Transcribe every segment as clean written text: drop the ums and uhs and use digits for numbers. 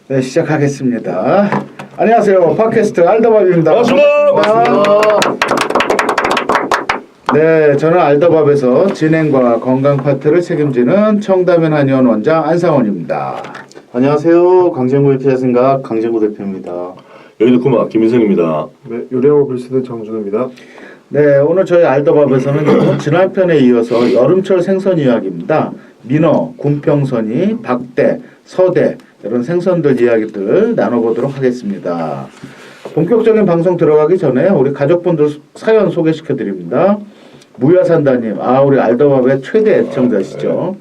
네, 시작하겠습니다. 안녕하세요. 팟캐스트 알더밥입니다. 반갑습니다. 네, 저는 알더밥에서 진행과 건강 파트를 책임지는 청담인 한의원 원장 안상원입니다. 안녕하세요. 강정구의 피자생각 강정구 대표입니다. 여기도 구마 김인성입니다. 네, 요리하고 글쓰는 정준호입니다. 네, 오늘 저희 알더밥에서는 지난 편에 이어서 여름철 생선 이야기입니다. 민어, 군평선이, 박대, 서대 이런 생선들 이야기들 나눠보도록 하겠습니다. 본격적인 방송 들어가기 전에 우리 가족분들 사연 소개시켜드립니다. 무야산다님, 우리 알더밥의 최대 애청자시죠.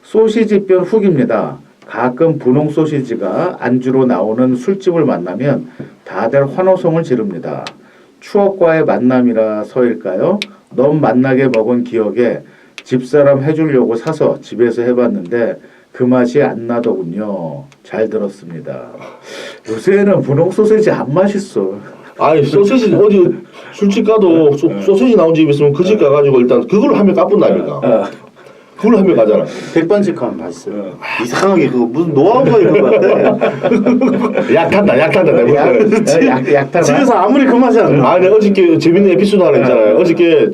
소시지편 후기입니다. 가끔 분홍 소시지가 안주로 나오는 술집을 만나면 다들 환호성을 지릅니다. 추억과의 만남이라서일까요? 너무 만나게 먹은 기억에 집사람 해주려고 사서 집에서 해봤는데 그 맛이 안 나더군요. 잘 들었습니다. 요새는 분홍 소시지 안 맛있어. 아니 소세지 어디 술집 가도 소세지 나온 집 있으면 그 집 가가지고 일단 그걸 하면 까뿐다니까. 그걸 하면 가잖아. 백반집 가면 맛있어요. 이상하게 그거 무슨 노하우가 있는 것 같아. 약탄다 내가. 약탕. 집에서 아무리 그 맛이 안 나. 아니 어저께 재밌는 에피소드 하나 있잖아요. 어저께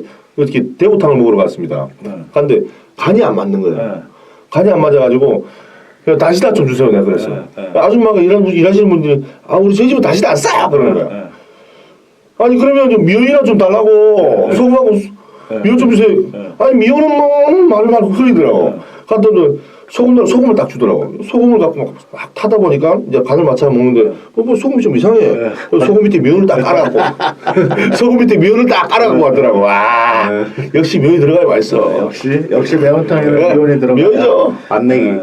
대구탕을 먹으러 갔습니다. 근데 간이 안 맞는 거예요. 간이 안 맞아가지고 그냥 다시다 좀 주세요 내가 그랬어. 아줌마가 일하시는 분들이 우리 저희 집은 다시다 안 싸요 그러는 거야. 아니 그러면 좀 미역이나 좀 달라고 소금하고 미역 좀 주세요. 아니 미역은 너무 말을 흐리더라고. 갔더니 소금을 딱 주더라고. 소금을 갖고 막 타다 보니까 이제 간을 맞춰 먹는데 뭐 소금이 좀 이상해. 소금 밑에 미역을 딱 깔아갖고 소금 밑에 미역을 딱 깔아갖고 왔더라고. 와 역시 미역이 들어가야 맛있어. 역시 매운탕에는 미원이 들어가. 미역이죠. 안내기.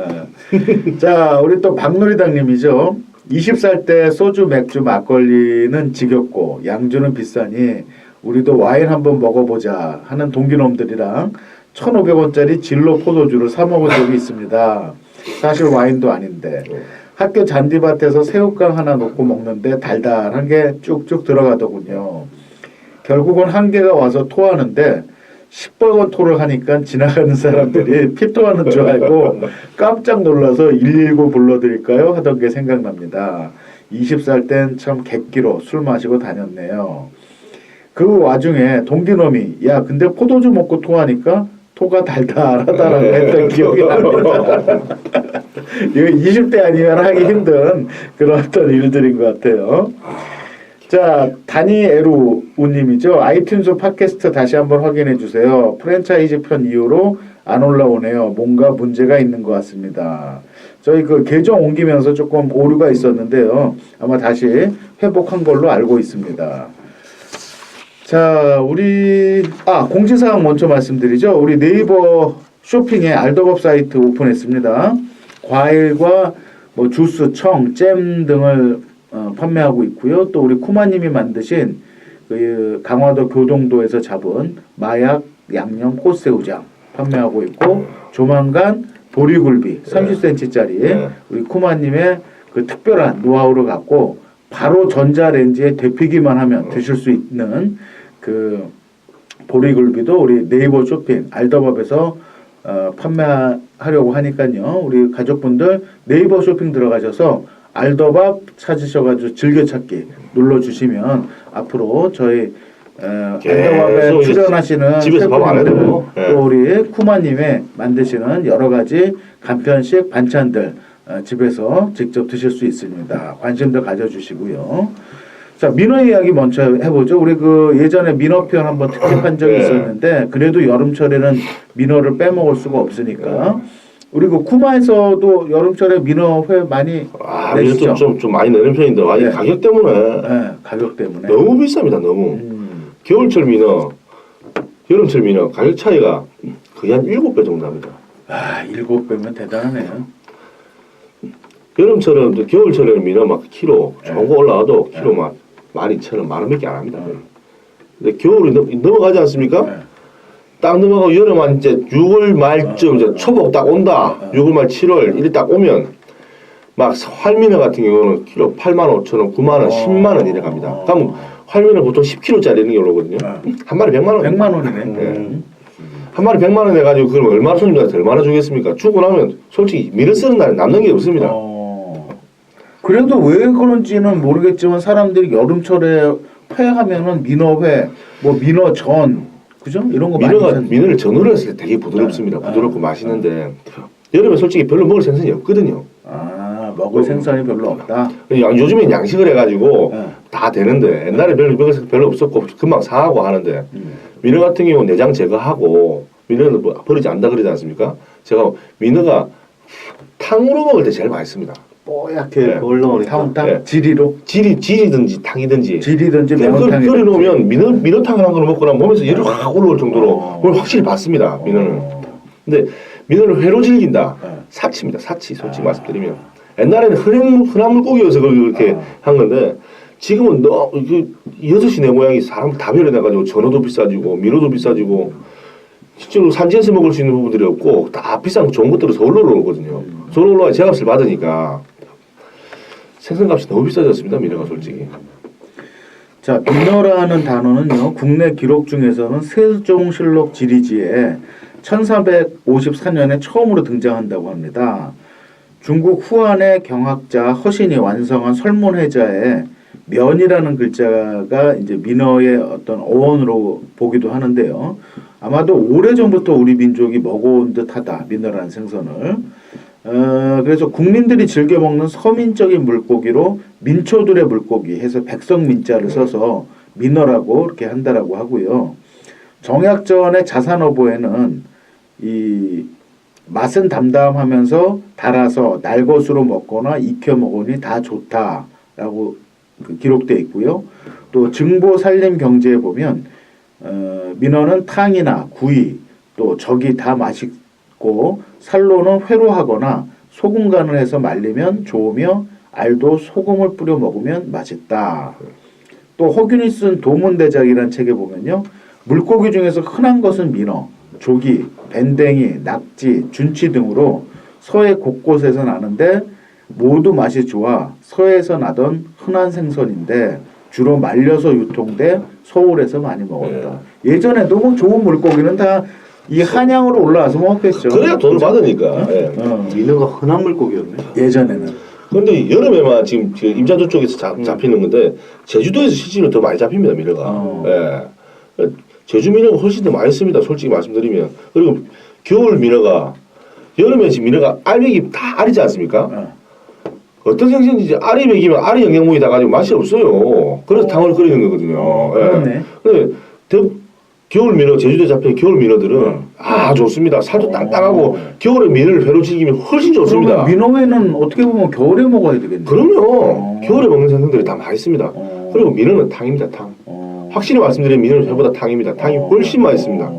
자, 우리 또 박누리당님이죠. 20살 때 소주, 맥주, 막걸리는 지겹고 양주는 비싸니 우리도 와인 한번 먹어보자 하는 동기놈들이랑 1,500원짜리 진로 포도주를 사 먹은 적이 있습니다. 사실 와인도 아닌데 학교 잔디밭에서 새우깡 하나 놓고 먹는데 달달한 게 쭉쭉 들어가더군요. 결국은 한계가 와서 토하는데 시뻘건 토를 하니까 지나가는 사람들이 피토하는 줄 알고 깜짝 놀라서 119 불러드릴까요? 하던 게 생각납니다. 20살 땐 참 객기로 술 마시고 다녔네요. 그 와중에 동기놈이 야 근데 포도주 먹고 토하니까 토가 달달하다라고 했던 기억이 납니다. 이거 20대 아니면 하기 힘든 그런 어떤 일들인 것 같아요. 자, 다니에루 우님이죠. 아이튠즈 팟캐스트 다시 한번 확인해 주세요. 프랜차이즈 편 이후로 안 올라오네요. 뭔가 문제가 있는 것 같습니다. 저희 그 계정 옮기면서 조금 오류가 있었는데요. 아마 다시 회복한 걸로 알고 있습니다. 자, 우리 공지사항 먼저 말씀드리죠. 우리 네이버 쇼핑에 알더밥 사이트 오픈했습니다. 과일과 뭐 주스, 청, 잼 등을 판매하고 있고요. 또 우리 쿠마님이 만드신 그 강화도 교동도에서 잡은 마약 양념 꽃새우장 판매하고 있고 조만간 보리굴비 30cm짜리 우리 쿠마님의 그 특별한 노하우를 갖고 바로 전자레인지에 데피기만 하면 드실 수 있는 그 보리굴비도 우리 네이버 쇼핑 알더밥에서 판매하려고 하니까요. 우리 가족분들 네이버 쇼핑 들어가셔서 알더밥 찾으셔가지고 즐겨찾기 눌러주시면 앞으로 저희 알더밥에 출연하시는 집에서 밥 안 해도 또 우리 쿠마님의 만드시는 여러 가지 간편식 반찬들 집에서 직접 드실 수 있습니다. 관심도 가져주시고요. 자, 민어 이야기 먼저 해보죠. 우리 그 예전에 민어편 한번 특집한 적이 있었는데 그래도 여름철에는 민어를 빼먹을 수가 없으니까 우리 그 쿠마에서도 여름철에 민어회 많이 내시죠? 좀 많이 내는 편인데 가격 때문에 가격 때문에 너무 비쌉니다. 너무 겨울철 민어 여름철 민어 가격 차이가 거의 한 7배 정도 납니다. 7배면 대단하네요. 여름철은 겨울철에는 민어 막 키로 좋은 거 올라와도 키로 막 12,000원, 10,000원밖에 안 합니다. 근데 겨울이 넘어가지 않습니까? 딱 넘어가고 여름 한 이제 6월 말쯤 이제 초복 딱 온다. 6월 말 7월 이리 딱 오면 막 활민어 같은 경우는 키로 85,000원, 9만원, 10만원 이래 갑니다. 그럼 활민어 보통 10kg짜리 이런 게 올라오거든요. 한 마리 100만 원. 100만 원이네. 한 마리 100만 원 해가지고 그럼 얼마나 손님들한테 얼마나 주겠습니까? 주고 나면 솔직히 민어 쓰는 날에 남는 게 없습니다. 그래도 왜 그런지는 모르겠지만 사람들이 여름철에 회하면은 민어회, 뭐 민어전, 그죠? 이런 거 많이 민어를 전으로 했을 때 되게 부드럽습니다. 부드럽고 맛있는데 여름에 솔직히 별로 먹을 생선이 없거든요. 먹을 생선이 별로 없다. 요즘엔 양식을 해가지고 다 되는데 옛날에 별로 없었고 금방 상하고 하는데 민어 같은 경우는 내장 제거하고 민어는 뭐 버리지 않는다 그러지 않습니까? 제가 민어가 탕으로 먹을 때 제일 맛있습니다. 뽀얗게 그걸 넣으니까. 탕 지리로 지리든지 탕이든지 매운탕이 끓여 놓으면 민어탕을 한 그릇 먹고 나면 몸에서 열이 확 올라올 정도로 그걸 확실히 받습니다. 민어는. 근데 민어를 회로 즐긴다. 사치입니다. 사치 솔직히 말씀드리면 옛날에는 흔한 물고기여서 그렇게 한 건데 지금은 너 6시 내 모양이 사람 다 별려내가지고 전어도 비싸지고 민어도 비싸지고 실제로 산지에서 먹을 수 있는 부분들이 없고 다 비싼 좋은 것들을 서울로 올라오거든요. 서울로 올라와 제값을 받으니까 생선값이 너무 비싸졌습니다. 민어가 솔직히. 자, 민어라는 단어는요, 국내 기록 중에서는 세종실록 지리지에 1454년에 처음으로 등장한다고 합니다. 중국 후안의 경학자 허신이 완성한 설문해자에 면이라는 글자가 이제 민어의 어떤 어원으로 보기도 하는데요. 아마도 오래전부터 우리 민족이 먹어온 듯하다, 민어라는 생선을. 그래서 국민들이 즐겨 먹는 서민적인 물고기로 민초들의 물고기 해서 백성민자를 써서 민어라고 이렇게 한다라고 하고요. 정약전의 자산어보에는 이 맛은 담담하면서 달아서 날것으로 먹거나 익혀 먹으니 다 좋다라고 기록되어 있고요. 또 증보살림경제에 보면 민어는 탕이나 구이 또 적이 다 맛있고 살로는 회로 하거나 소금 간을 해서 말리면 좋으며 알도 소금을 뿌려 먹으면 맛있다. 또 허균이 쓴 도문대작이라는 책에 보면요. 물고기 중에서 흔한 것은 민어, 조기, 밴댕이, 낙지, 준치 등으로 서해 곳곳에서 나는데 모두 맛이 좋아 서해에서 나던 흔한 생선인데 주로 말려서 유통돼 서울에서 많이 먹었다. 예전에도 뭐 좋은 물고기는 다 이 한양으로 올라와서 먹었겠죠. 그래야 돈을 받으니까. 민어가 흔한 물고기였네. 예전에는. 그런데 여름에만 지금 임자도 쪽에서 잡히는 건데 제주도에서 실제로 더 많이 잡힙니다. 민어가. 제주 민어가 훨씬 더 많이 씁니다. 솔직히 말씀드리면. 그리고 겨울 민어가 여름에 지금 민어가 알배기 다 알이지 않습니까? 어떤 생선인지 알이 먹이면 알이 영양분이 다 가지고 맛이 없어요. 그래서 탕을 끓이는 거거든요. 그렇네. 근데 겨울 민어 제주도에 잡힌 겨울 민어들은 좋습니다. 살도 땅땅하고 겨울에 민어를 회로 즐기면 훨씬 좋습니다. 민어회는 어떻게 보면 겨울에 먹어야 되겠네요. 그럼요. 겨울에 먹는 생선들이 다 맛있습니다. 그리고 민어는 탕입니다. 탕. 확실히 말씀드리면 민어는 회보다 탕입니다. 탕이 훨씬 맛있습니다.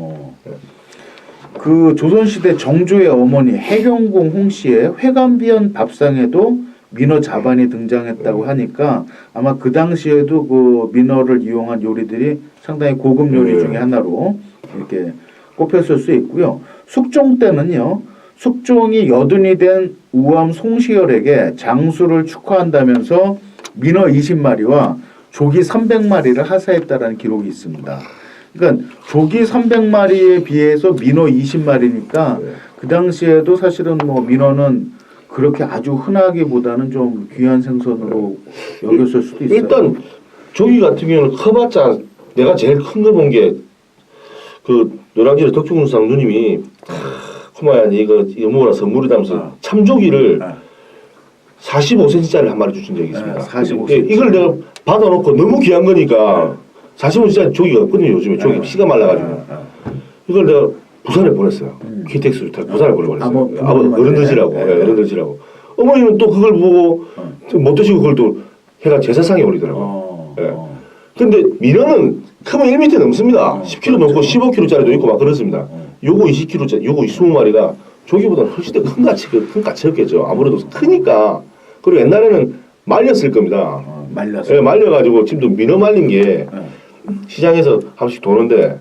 그 조선시대 정조의 어머니 해경궁 홍씨의 회감비연 밥상에도 민어 자반이 등장했다고 하니까 아마 그 당시에도 그 민어를 이용한 요리들이 상당히 고급 요리 중에 하나로 이렇게 꼽혔을 수 있고요. 숙종 때는요. 숙종이 여든이 된 우암 송시열에게 장수를 축하한다면서 민어 20마리와 조기 300마리를 하사했다라는 기록이 있습니다. 그러니까 조기 300마리에 비해서 민어 20마리니까 그 당시에도 사실은 뭐 민어는 그렇게 아주 흔하기보다는 좀 귀한 생선으로 여겼을 수도 있어요. 일단 조기 같은 경우는 커봤자 내가 제일 큰 거 본 게 그 노량진의 덕중훈 상주님이 코마야 이거 먹으라 선물이다면서 참조기를 45cm짜리 한 마리 주신 적이 있습니다. 45cm. 이걸 내가 받아놓고 너무 귀한 거니까 45cm짜리 조기가 없거든요. 요즘에 조기 피가 말라가지고 이걸 내가 부산에 보냈어요. KTX를 타고 부산에 보내버렸어요. 어른 드시라고. 어른 드시라고. 어머니는 또 그걸 보고 못 드시고 그걸 또 해가 제사상에 올리더라고요. 근데 민어는 크면 1m 넘습니다. 10kg 넘고 15kg짜리도 있고 막 그렇습니다. 요거 20kg짜리, 요거 20마리가 조기보다 훨씬 더 큰 가치였겠죠. 아무래도 크니까. 그리고 옛날에는 말렸을 겁니다. 말려서. 예, 말려가지고 지금도 민어 말린 게 시장에서 한 번씩 도는데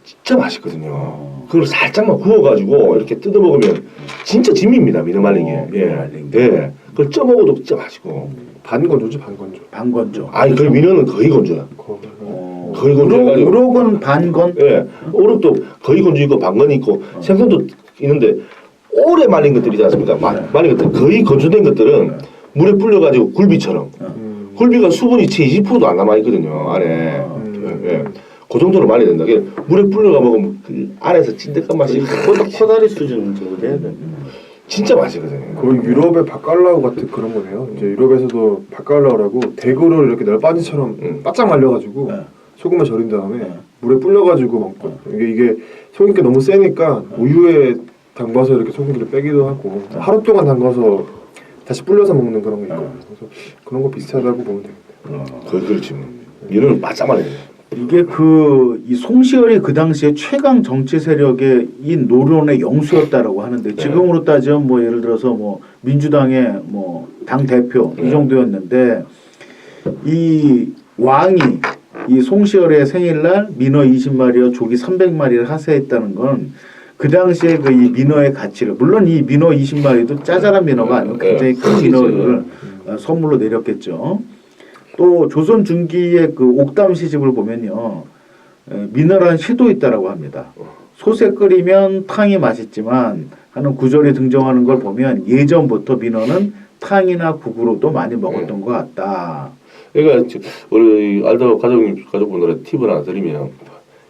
진짜 맛있거든요. 그걸 살짝만 구워가지고 이렇게 뜯어 먹으면 진짜 진미입니다. 민어 말린 게. 예. 그걸 쪄 먹어도 진짜 맛있고. 반건조지 반건조. 반건조. 아니 그 민어는 거의 건조야. 거의 건조해가지고. 우럭은 반건. 예. 우럭도 거의 건조 있고 반건이 있고 생선도 있는데 오래 말린 것들이지 않습니까? 말린 것들 거의 건조된 것들은 물에 불려가지고 굴비처럼. 굴비가 수분이 채 20%도 안 남아 있거든요 안에. 예. 그 정도로 말이 된다. 이게 물에 불려가 먹으면 그 안에서 찐득한 맛이 코다리 수준 정도 돼야 돼. 진짜 맛있거든요. 거의 유럽의 바칼라우 같은 그런 거네요. 이제 유럽에서도 바칼라우라고 대구를 이렇게 널빤지처럼 바짝 말려가지고 소금에 절인 다음에 물에 불려가지고 먹고 이게 소금기 너무 세니까 우유에 담가서 이렇게 소금기를 빼기도 하고 하루 동안 담가서 다시 불려서 먹는 그런 거 있거든요. 그래서 그런 거 비슷하다고 보면 되겠네요. 거의 그렇지. 이런 바짝 말이에요. 이게 이 송시열이 그 당시에 최강 정치 세력의 이 노론의 영수였다라고 하는데 지금으로 따지면 뭐 예를 들어서 뭐 민주당의 뭐 당 대표 이 정도였는데 이 왕이 이 송시열의 생일날 민어 20마리와 조기 300마리를 하사했다는 건 그 당시에 그 이 민어의 가치를 물론 이 민어 20마리도 짜잘한 민어가 아니고 굉장히 큰 민어를 선물로 내렸겠죠. 또 조선 중기의 그 옥담 시집을 보면요, 민어라는 시도 있다라고 합니다. 소세 끓이면 탕이 맛있지만 하는 구절이 등장하는 걸 보면 예전부터 민어는 탕이나 국으로도 많이 먹었던 것 같다. 그러니까 우리 알다 가족분들의 팁을 하나 드리면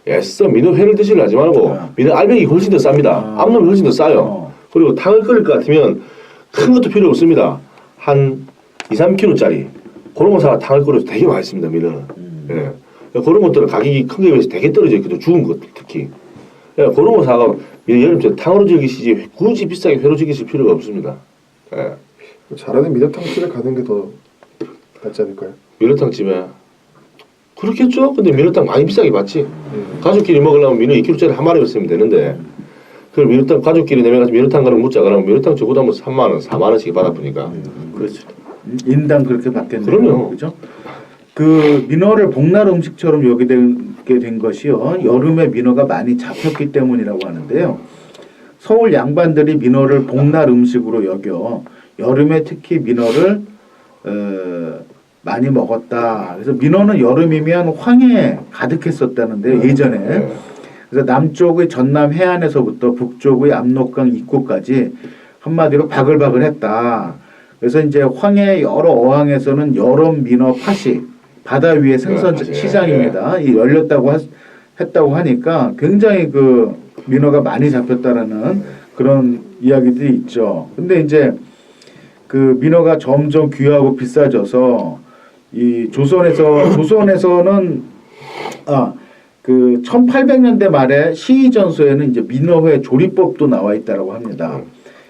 애써 민어 회를 드시려 하지 말고 민어 알배기 훨씬 더 쌉니다. 암놈이 훨씬 더 싸요. 그리고 탕을 끓일 것 같으면 큰 것도 필요 없습니다. 한 2, 3kg짜리 그런 거 사가 탕을 끓여서 되게 맛있습니다. 민어는. 예. 그런 것들은 가격이 큰 거에 비해서 되게 떨어져 있거든요. 죽은 것 특히. 예, 그런 거 사가 민어 여름철 탕으로 즐기시지 굳이 비싸게 회로 즐기실 필요가 없습니다. 예. 잘하는 미더탕집에 가는 게 더 낫지 않을까요? 민어탕 집에 그렇겠죠. 근데 민어탕 많이 비싸게 받지. 가족끼리 먹으려면 민어 2kg짜리 한 마리 쓰면 되는데 그걸 민어탕 가족끼리 내면서 민어탕 가는 묻자 그러면 민어탕 적어도 뭐 3만 원, 4만 원씩 받아보니까. 그렇죠. 인당 그렇게 받겠네요. 그럼요. 그죠? 그 민어를 복날 음식처럼 여기게 된 것이요. 여름에 민어가 많이 잡혔기 때문이라고 하는데요. 서울 양반들이 민어를 복날 음식으로 여겨 여름에 특히 민어를 많이 먹었다. 그래서 민어는 여름이면 황해에 가득했었다는데 예전에. 그래서 남쪽의 전남 해안에서부터 북쪽의 압록강 입구까지 한마디로 바글바글했다. 그래서 이제 황해 여러 어항에서는 여름 민어 팥이 바다 위에 생선 시장입니다. 이 열렸다고 했다고 하니까 굉장히 그 민어가 많이 잡혔다라는 그런 이야기들이 있죠. 근데 이제 그 민어가 점점 귀하고 비싸져서 이 조선에서는 그 1800년대 말에 시의전서에는 이제 민어회 조리법도 나와 있다라고 합니다.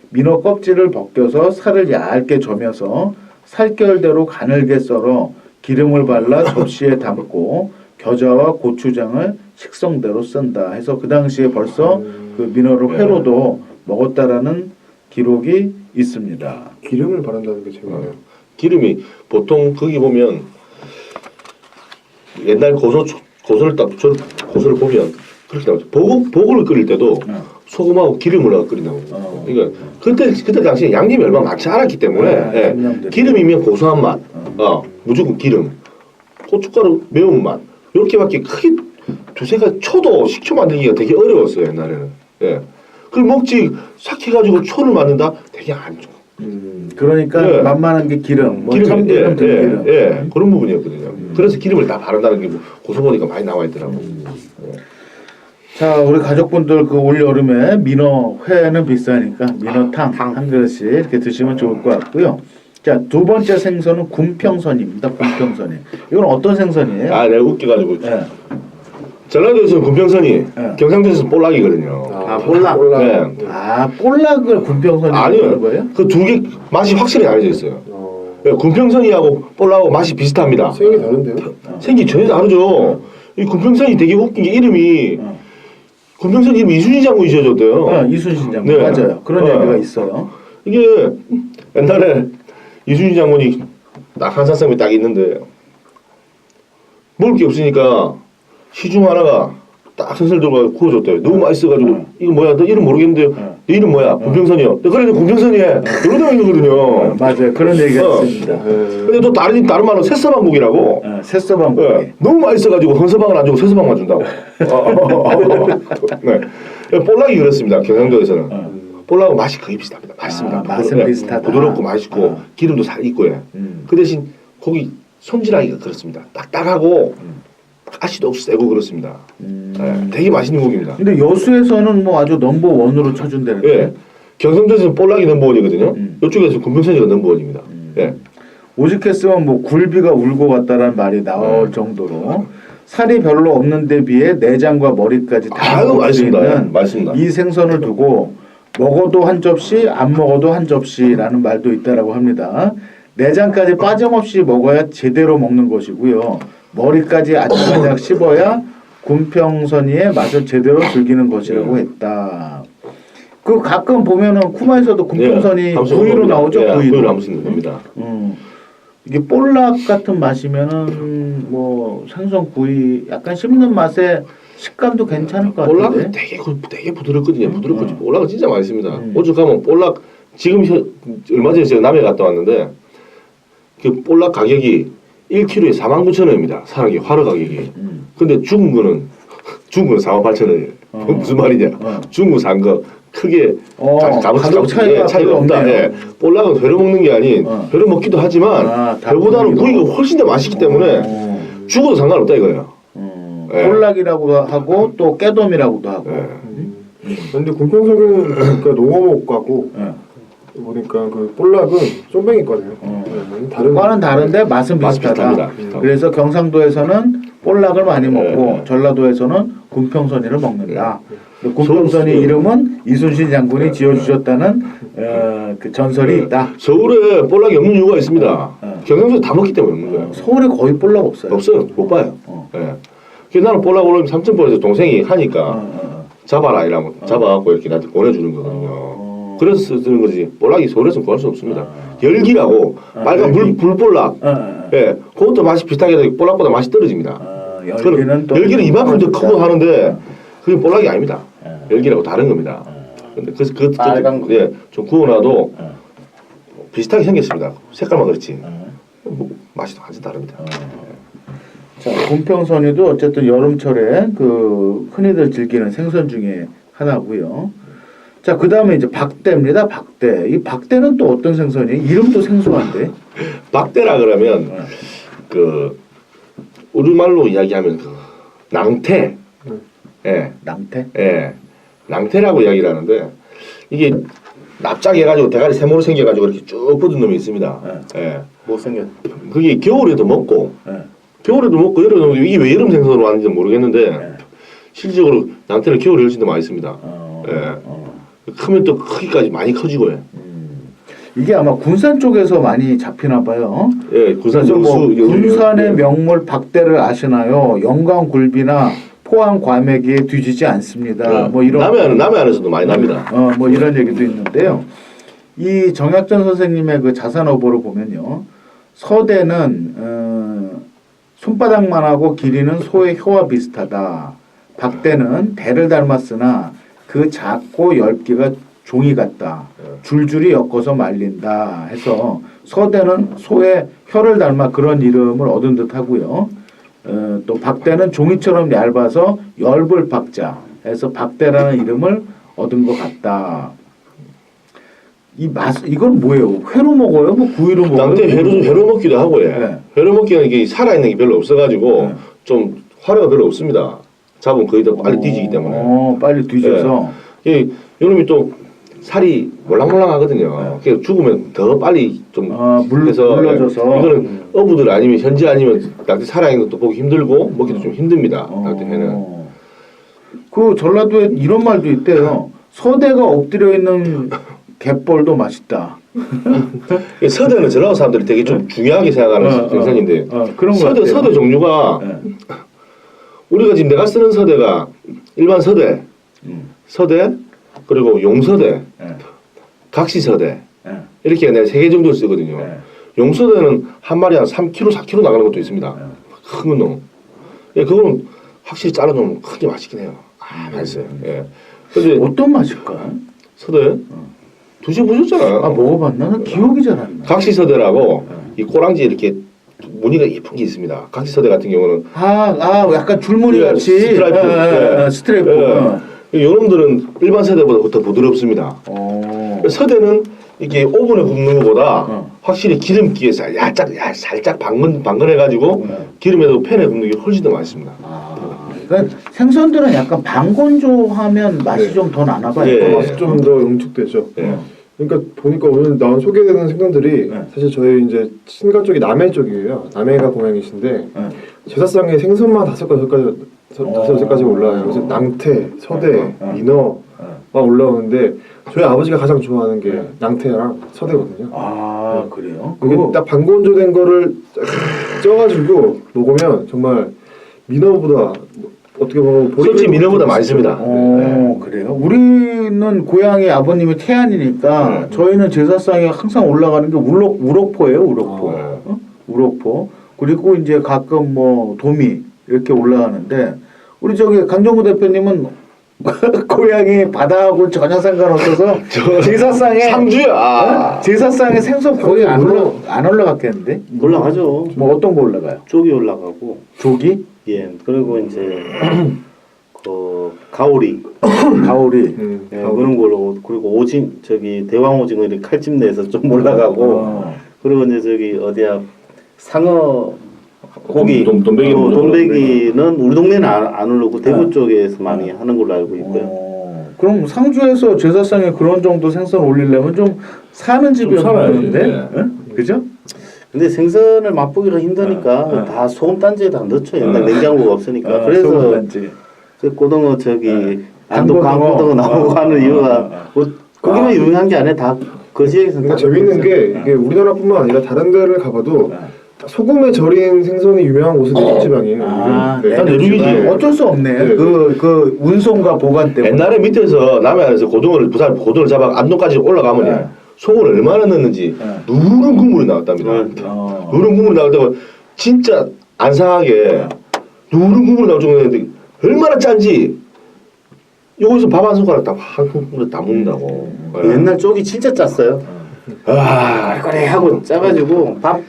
민어 껍질을 벗겨서 살을 얇게 점여서 살결대로 가늘게 썰어 기름을 발라 접시에 담고 겨자와 고추장을 식성대로 쓴다 해서 그 당시에 벌써 그 민어를 회로도 먹었다라는 기록이 있습니다. 기름을 바른다는 게 재밌네요. 기름이 보통 거기 보면 옛날 고소를 보면 그렇게 나오죠. 보고를 끓일 때도 소금하고 기름을 넣어 끓인다고. 그러니까 그때 당시에 양념이 얼마나 많지 않았기 때문에 기름이면 고소한 맛, 무조건 기름, 고춧가루 매운 맛 이렇게밖에 크게 두세 가지 초도 식초 만들기가 되게 어려웠어요 옛날에는. 예. 그걸 먹지 삭혀가지고 초를 만든다 되게 안 좋아. 그러니까 만만한 게 기름, 뭐 참기름, 들기름. 그런 부분이었거든요. 그래서 기름을 다 바른다는 게 고소 보니까 많이 나와 있더라고. 자, 우리 가족분들 그 올 여름에 민어 회는 비싸니까 민어탕 한 그릇씩 이렇게 드시면 좋을 것 같고요. 자, 두 번째 생선은 군평선입니다. 군평선이. 이건 어떤 생선이에요? 아, 내가 웃겨가지고. 네. 전라도에서는 군평선이, 경상도에서는 볼락이거든요. 볼락. 네. 볼락을 군평선이 아니요. 거예요? 그 두 개 맛이 확실히 알려져 있어요. 군평선이하고 볼락하고 맛이 비슷합니다. 생이 다른데요? 생기 전혀 다르죠. 이 군평선이 되게 웃긴 게 이름이 군평선 이름이 이순신 장군이 지어줬대요. 이순신 장군. 네. 맞아요. 그런 얘기가 있어요. 이게 옛날에 이순신 장군이 딱 한산성이 딱 있는데 먹을 게 없으니까 시중 하나가 딱 선슬 들고 구워줬대요. 너무 맛있어가지고 이거 뭐야? 너 이름 모르겠는데 내 이름 뭐야? 군평선이요. 그래 군평선이에 이러다 있거든요. 맞아요. 그런 얘기가 있습니다. 근데 또 다른 말로 새서방국이라고. 새서방국. 너무 맛있어가지고 헌서방을 안 주고 새서방만 준다고. 네. 볼락이 그렇습니다. 경상도에서는 볼락하고 맛이 거의 비슷합니다. 맛있습니다. 맛은 비슷하다. 부드럽고 맛있고 기름도 살 있고요. 그 대신 고기 손질하기가 그렇습니다. 딱딱하고 가시도 없이 세고 그렇습니다. 되게 맛있는 고기입니다. 근데 여수에서는 뭐 아주 넘버 원으로 쳐준다는데. 예. 경상도에서는 볼락이 넘버원이거든요. 이쪽에서 군평선이가 넘버원입니다. 예. 오직했으면 뭐 굴비가 울고 왔다라는 말이 나올 정도로 살이 별로 없는 데 비해 내장과 머리까지 다 아유, 먹을 수 맛있습니다. 있는 맛있습니다. 이 생선을 두고 먹어도 한 접시 안 먹어도 한 접시라는 말도 있다라고 합니다. 내장까지 빠짐없이 먹어야 제대로 먹는 것이고요. 머리까지 아작아작 씹어야 군평선이의 맛을 제대로 즐기는 것이라고 했다. 그 가끔 보면은 쿠마에서도 군평선이 구이로 나오죠. 구이로 한번 쓰는 겁니다. 이게 볼락 같은 맛이면은 뭐 생선 구이 약간 씹는 맛에 식감도 괜찮을 것 볼락은 같은데. 되게 부드럽거든요. 부드럽거든요. 볼락은 진짜 맛있습니다. 오죽 가면 볼락 지금 얼마 전에 제가 남해 갔다 왔는데 그 볼락 가격이 1kg에 49,000원입니다. 산악이 화로 가격이. 근데 죽은 거는 48,000원이에요. 무슨 말이냐? 죽은 거 산 거 크게 가격 차이가 차이가 없다. 예. 볼락은 회로 먹는 게 아닌 회로 먹기도 하지만 회보다는 구이가 훨씬 더 맛있기 때문에 죽어도 상관없다 이거예요. 예. 볼락이라고 하고 또 깨돔이라고도 하고. 근데 군평석은 보니까 농어목하고 보니까 그 볼락은 쏨뱅이과네요. 다른 과는 다른데 맛은 비슷하다. 비슷합니다. 그래서 경상도에서는 볼락을 많이 먹고 전라도에서는 군평선이를 먹는다. 군평선이 이름은 이순신 장군이 지어주셨다는 그 전설이 있다. 서울에 볼락이 없는 이유가 있습니다. 경상도에 다 먹기 때문에 없는 거예요. 서울에 거의 볼락 없어요. 없어요. 못 봐요. 예. 그래서 나는 볼락 오르면 삼천포에서 동생이 하니까 잡아라 이러면 잡아갖고 이렇게 나한테 보내주는 거거든요. 그래서 쓰는 거지. 볼락이 서울에서는 구할 수 없습니다. 열기라고 빨간 불볼락. 예, 그것도 맛이 비슷하게 해서 볼락보다 맛이 떨어집니다. 열기는 이만큼 더 크고 하는데 그게 볼락이 아닙니다. 열기라고 다른 겁니다. 근데 그래서 빨간 거. 예, 좀 구워놔도 비슷하게 생겼습니다. 색깔만 그렇지. 뭐, 맛이 완전 다릅니다. 자, 군평선이도 어쨌든 여름철에 그 흔히들 즐기는 생선 중에 하나고요. 자, 그 다음에 이제 박대입니다. 박대. 이 박대는 또 어떤 생선이에요? 이름도 생소한데. 박대라 그러면 그 우리말로 이야기하면 그 낭태. 예. 낭태? 예. 낭태라고 이야기를 하는데 이게 납작해가지고 대가리 세모로 생겨가지고 이렇게 쭉 뻗은 놈이 있습니다. 예. 못생겼. 그게 겨울에도 먹고 겨울에도 먹고 여름에도 먹고 이게 왜 여름 생선으로 하는지 모르겠는데 실질적으로 낭태는 겨울에 훨씬 더 맛있습니다. 예. 크면 또 크기까지 많이 커지고요. 이게 아마 군산 쪽에서 많이 잡히나 봐요. 예, 군산 그래서 뭐 여수 군산의 명물 박대를 아시나요? 영광 굴비나 포항 과메기에 뒤지지 않습니다. 뭐 이런 남해안에서도 많이 납니다. 뭐 이런 얘기도 있는데요. 이 정약전 선생님의 그 자산어보를 보면요, 서대는 손바닥만하고 길이는 소의 혀와 비슷하다. 박대는 대를 닮았으나 그 작고 엷기가 종이 같다. 줄줄이 엮어서 말린다. 해서 서대는 소의 혀를 닮아 그런 이름을 얻은 듯하고요. 또 박대는 종이처럼 얇아서 엷을 박자 해서 박대라는 이름을 얻은 것 같다. 이 맛 이건 뭐예요? 회로 먹어요? 뭐 구이로 먹어요? 낭태 회로 먹기도 하고 예. 네. 회로 먹기는 이게 살아 있는 게 별로 없어가지고 좀 화려가 별로 없습니다. 잡으면 거의 다 빨리 뒤지기 때문에. 빨리 뒤져서. 예. 이놈이 또 살이 몰랑몰랑하거든요. 그래서 죽으면 더 빨리 좀 물러져서. 이거는 어부들 아니면 현지 아니면 낭태 살아있는 것도 보기 힘들고 먹기도 좀 힘듭니다. 낭태 회는. 그 전라도에 이런 말도 있대요. 서대가 엎드려 있는 갯벌도 맛있다. 서대는 전라도 사람들이 되게 좀 중요하게 생각하는 생선인데 그런 서대 종류가 우리가 지금 내가 쓰는 서대가 일반 서대, 서대 그리고 용서대, 각시서대 이렇게 내가 3개 정도 쓰거든요. 용서대는 한 마리 한 3kg, 4kg 나가는 것도 있습니다. 큰 놈. 예, 그거는 확실히 잘라놓으면 크게 맛있긴 해요. 맛있어요. 예. 근데 어떤 맛일까? 서대 드셔보셨잖아요. 먹어봤나? 난 기억이 잘 안 나. 각시서대라고 이 꼬랑지 이렇게 무늬가 예쁜 게 있습니다. 각시서대 같은 경우는 약간 줄무늬 같이 스트라이프. 스트라이프. 이놈들은 일반 서대보다 더 부드럽습니다. 서대는 이게 오븐에 굽는 것보다 확실히 기름기에 살짝 방건해가지고 기름에도 팬에 굽는 게 훨씬 더 맛있습니다. 그러니까 생선들은 약간 방건조하면 맛이 네. 좀 더 나나 봐요. 예. 맛이 좀 더 응축되죠. 예. 그러니까 보니까 오늘 나온 소개되는 생선들이 네. 사실 저희 이제 친가 쪽이 남해 쪽이에요. 남해가 고향이신데 네. 제사상에 생선만 5가지가 올라와요. 그래서 낭태, 서대, 민어 막 올라오는데 저희 아버지가 가장 좋아하는 게 낭태랑 서대거든요. 아 그래요? 그게 딱 방건조된 거를 쪄가지고 먹으면 정말 민어보다 어떻게 보면 솔직히 민어보다 맛있습니다. 그래요? 우리는 고향이 아버님이 태안이니까 저희는 제사상에 항상 올라가는 게 우럭포예요, 우럭포. 우럭포. 그리고 이제 가끔 뭐 도미 이렇게 올라가는데 우리 저기 강정구 대표님은 고향이 바다하고 전혀 상관없어서 제사상에 상주야. 제사상에 생선 거의 안 올라갔겠는데? 올라가죠. 뭐 어떤 거 올라가요? 쪽이 올라가고 조기? 예 그리고 이제 그 가오리 가오리. 예, 그런 걸로 그리고 오징 저기 대왕 오징어 이렇게 칼집 내서 좀 올라가고 그리고 이제 저기 어디야 상어 고기 돈베기는 우리 동네는 안 올라오고 대구 쪽에서 많이 하는 걸로 알고 있고요. 그럼 상주에서 제사상에 그런 정도 생선 올리려면 좀 사는 집이 없는데, 응? 그죠? 근데 생선을 맛보기가 힘드니까 다 소금 단지에다 넣죠. 옛날 냉장고가 없으니까. 그래서 그 고등어 저기 안도 강고등어 나오고 하는 이유가 뭐 거기만 유명한 게 아니라 다 그 지역에서. 그러니까 재밌는 게 이게 우리나라뿐만 아니라 다른 데를 가봐도 소금에 절인 생선이 유명한 곳은 내륙지방이에요. 일단 내륙이지. 어쩔 수 없네. 네. 그 운송과 보관 때문에. 옛날에 밑에서 남해안에서 부산 고등어를 잡아 안동까지 올라가면 네. 소금을 얼마나 넣는지 누런 국물이 나왔답니다. 누런 국물이 나올 때가 진짜 안 상하게 누런 국물이 나올 정도였는데 얼마나 짠지 여기서 밥 한 숟가락 한 국물에 다 먹는다고. 옛날 쪽이 진짜 짰어요. 거리거리하고 짜가지고 밥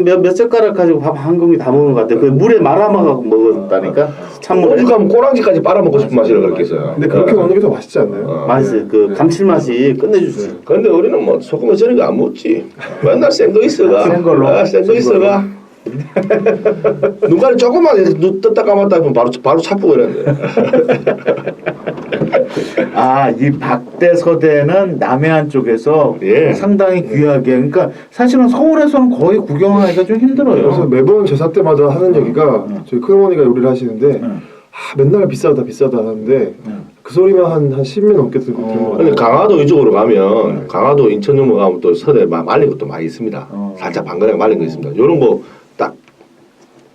몇 젓가락 가지고 밥 한 공기 다 먹는 것 같아. 그 물에 말아먹어 먹었다니까. 찬물에. 오죽하면 꼬랑지까지 빨아먹고 싶은 맛이라 그랬겠어요. 근데 그렇게 먹는 게 더 맛있지 않나요? 맛있어요. 그 감칠맛이 끝내주지. 근데 우리는 뭐 소금에 절인 거 안 먹지. 맨날 생거 있어가. 센 걸로. 생거 있어가. 눈가리 조금만 눈 떴다 감았다 하면 바로 차프고 이러는데. 이 박대서대는 남해안 쪽에서 예. 상당히 귀하게. 그러니까 사실은 서울에서는 거의 구경하기가 좀 힘들어요. 그래서 매번 제사 때마다 하는 얘기가 저희 큰어머니가 요리를 하시는데 맨날 비싸다 하는데 그 소리만 한 10년 넘게 듣는 것 같아요. 근데 강화도 이쪽으로 가면 강화도 인천 넘어가면 또 서대 말린 것도 많이 있습니다. 살짝 방건하게 말린 거 있습니다. 요런 거 딱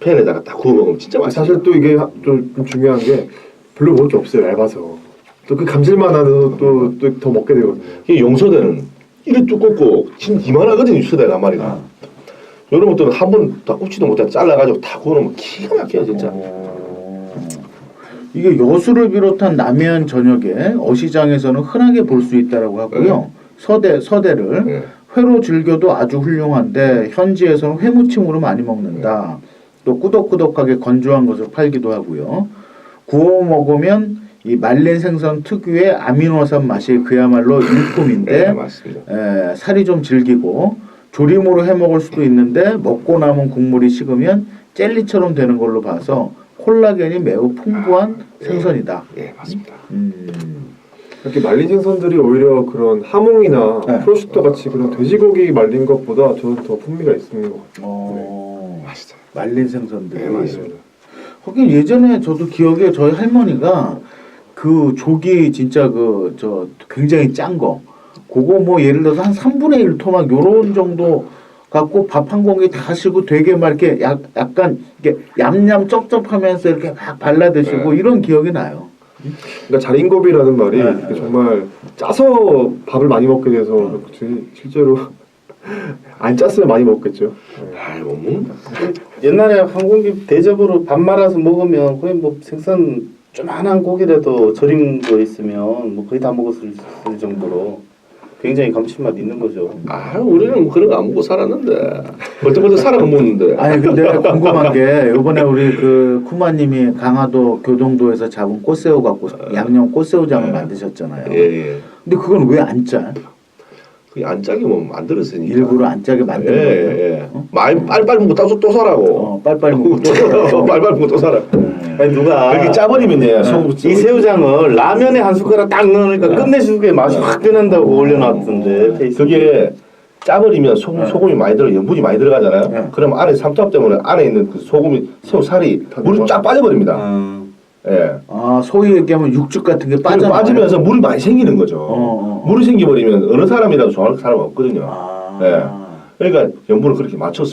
팬에다가 딱 구워 먹으면 진짜 맛있어요. 사실 또 이게 좀 중요한 게 별로 먹을 게 없어요. 얇아서. 또 그 감질만 나서 또 더 먹게 되거든요. 이 용서대는 이래 두껍고 진짜 이만하거든요. 서대가 한 마리가. 요런 것들은 한 번 다 굽지도 못해 잘라가지고 다 구워놓으면 기가 막혀요 진짜. 이게 여수를 비롯한 남해안 전역에 어시장에서는 흔하게 볼 수 있다라고 하고요. 서대를 회로 즐겨도 아주 훌륭한데 현지에서는 회무침으로 많이 먹는다. 또 꾸덕꾸덕하게 건조한 것을 팔기도 하고요. 구워 먹으면 이 말린 생선 특유의 아미노산 맛이 그야말로 일품인데 맞습니다. 살이 좀 질기고 조림으로 해 먹을 수도 있는데 먹고 남은 국물이 식으면 젤리처럼 되는 걸로 봐서 콜라겐이 매우 풍부한 생선이다. 예, 맞습니다. 이렇게 말린 생선들이 오히려 그런 하몽이나 프로슈터 같이 그런 돼지고기 말린 것보다 저는 더 풍미가 있는 것 같아요. 맛있어. 말린 생선들. 네, 맞습니다. 하긴 예전에 저도 기억에 저희 할머니가 그 조기 진짜 저 굉장히 짠 거 그거 뭐 예를 들어서 한 3분의 1 토막 요런 정도 갖고 밥 한 공기 다 하시고 되게 막 이렇게 약간 이렇게 얌얌 쩝쩝하면서 이렇게 막 발라 드시고 이런 기억이 나요. 그러니까 자린고비라는 말이 정말 짜서 밥을 많이 먹게 돼서 그렇지 실제로 안 짰으면 많이 먹겠죠. 아이 못 먹는다. 옛날에 한 공기 대접으로 밥 말아서 먹으면 거의 뭐 생선 조만한 고기라도 절인 거 있으면 뭐 거의 다 먹었을 정도로. 굉장히 감칠맛 있는 거죠. 아, 우리는 뭐 그런 거 안 먹고 살았는데 벌떡벌떡 살아가 먹는데. 아니 근데 궁금한 게 이번에 우리 그 쿠마님이 강화도 교동도에서 잡은 꽃새우 갖고 양념 꽃새우장을 만드셨잖아요. 예. 근데 그건 왜 안 짜? 그게 안 짜게 뭐 만들었으니까. 일부러 안 짜게 만든 거예요. 예. 많이 빨리빨리 먹고 또 사라고. 빨리빨리 먹고 또 살아요. 빨리빨리 먹고 또 살아. 아니 누가 그렇게 짜버리면 이 새우장을 라면에 한 숟가락 딱 넣으니까 끝내주게 맛이 확 변한다고 올려놨던데 페이스북에. 그게 짜버리면 소금이 많이 들어 염분이 많이 들어가잖아요. 그럼 안에 삼투압 때문에 안에 있는 그 소금이 새우 살이 물이 쫙 빠져버립니다. 예. 아 소위 얘기하면 육즙 같은 게 빠져나와요. 빠지면서 물이 많이 생기는 거죠. 물이 생겨버리면 어느 사람이라도 좋아할 사람 없거든요. 예. 그러니까 염분을 그렇게 맞춰서.